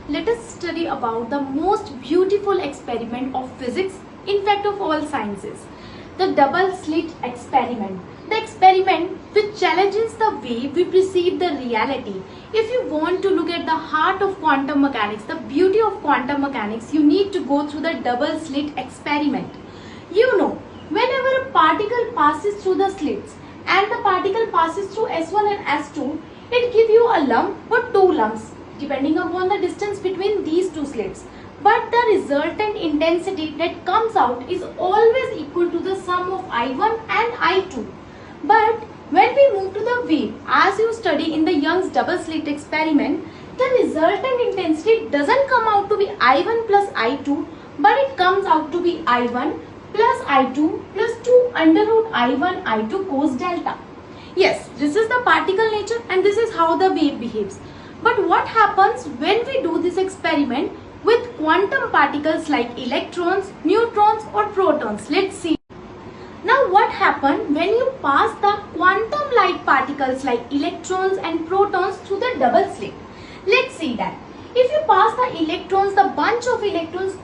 let us study about the most beautiful experiment of physics, in fact of all sciences, the double slit experiment. The experiment which challenges the way we perceive the reality. If you want to look at the heart of quantum mechanics, the beauty of quantum mechanics, you need to go through the double slit experiment. You know, whenever a particle passes through the slits and the particle passes through S1 and S2, it gives you a lump or two lumps depending upon the distance between these two slits. But the resultant intensity that comes out is always equal to the sum of I1 and I2. But when we move to the wave, as you study in the Young's double slit experiment, the resultant intensity doesn't come out to be I1 plus I2, but it comes out to be I1 plus I2 plus 2 under root I1 I2 cos delta. Yes, this is the particle nature and this is how the wave behaves. But what happens when we do this experiment with quantum particles like electrons, neutrons or protons? Let's see. Now what happens when you pass the quantum like particles like electrons and protons through the double slit? Let's see that. If you pass the electrons, the bunch of electrons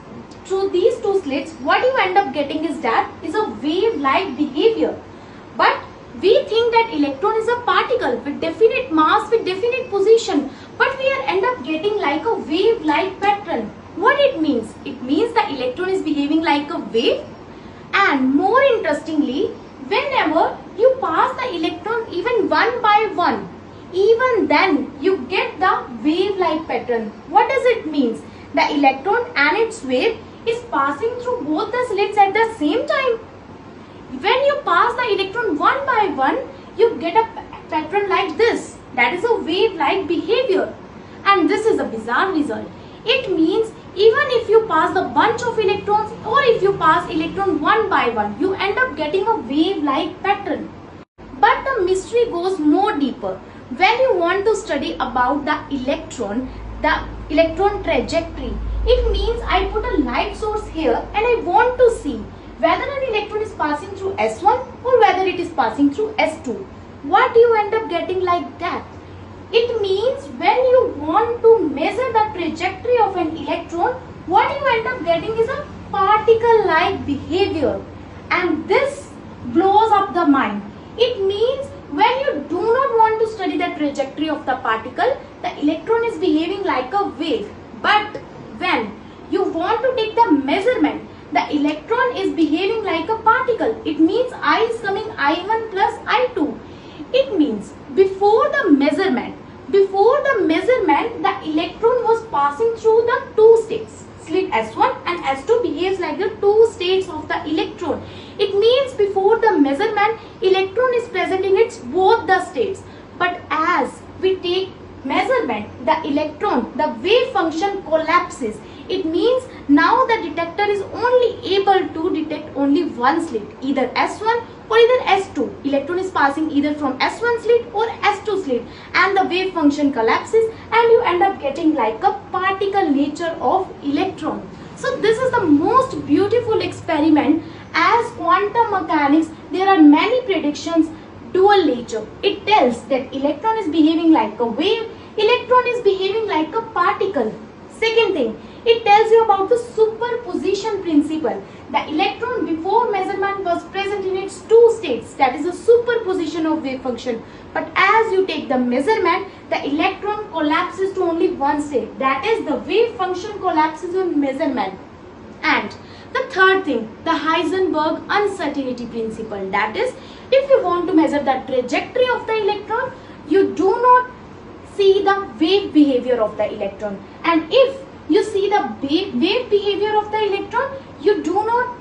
through these two slits, what you end up getting is that is a wave-like behavior. But we think that electron is a particle with definite mass, with definite position, but we end up getting like a wave-like pattern. What it means? It means the electron is behaving like a wave. And more interestingly, whenever you pass the electron even one by one, even then you get the wave-like pattern. What does it mean? The electron and its wave is passing through both the slits at the same time. When you pass the electron one by one, you get a pattern like this. That is a wave-like behavior. And this is a bizarre result. It means even if you pass the bunch of electrons or if you pass electron one by one, you end up getting a wave-like pattern. But the mystery goes more deeper. When you want to study about the electron trajectory, it means I put a light source here and I want to see whether an electron is passing through S1 or whether it is passing through S2. What do you end up getting like that? It means when you want to measure the trajectory of an electron, what you end up getting is a particle-like behavior. And this blows up the mind. It means when you do not want to study the trajectory of the particle, the electron is behaving like a wave. But when you want to take the measurement, the electron is behaving like a particle. It means I is coming I1 plus I2. It means before the measurement, the electron was passing through the two states. Slit S1 and S2 behaves like the two states of the electron. It means before the measurement, electron is present in its both the states. But as we take measurement, the electron, the wave function collapses. It means now the detector is only able to detect only one slit, either S1 or either S2. Electron is passing either from S1 slit or S2 slit and the wave function collapses and you end up getting like a particle nature of electron. So this is the most beautiful experiment. As quantum mechanics, there are many predictions, dual nature. It tells that electron is behaving like a wave, electron is behaving like a particle. Second thing, it tells you about the superposition principle. The electron before measurement was present in its two states. That is a superposition of wave function. But as you take the measurement, the electron collapses to only one state. That is the wave function collapses on measurement. And the third thing, the Heisenberg uncertainty principle. That is, if you want to measure the trajectory of the electron, you do not see the wave behavior of the electron. And if you see the wave behavior of the electron, you do not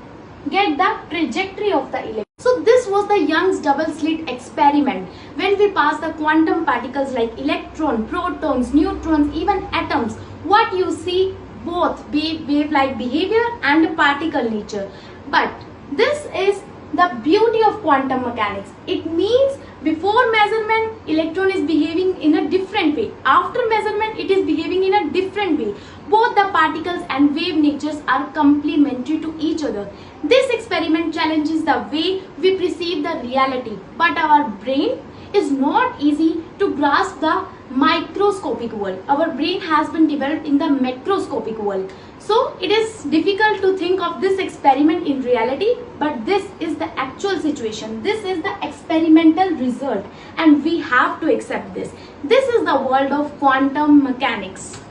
get the trajectory of the electron. So this was the Young's double slit experiment. When we pass the quantum particles like electron, protons, neutrons, even atoms, what you see both wave-like behavior and particle nature. But this is the beauty of quantum mechanics. It means before measurement, electron is behaving in a different way. After measurement, it is behaving in a different way. Both the particles and wave natures are complementary to each other. This experiment challenges the way we perceive the reality, but our brain is not easy to grasp the microscopic world. Our brain has been developed in the macroscopic world. So it is difficult to think of this experiment in reality, but this is the actual situation. This is the experimental result and we have to accept this. This is the world of quantum mechanics.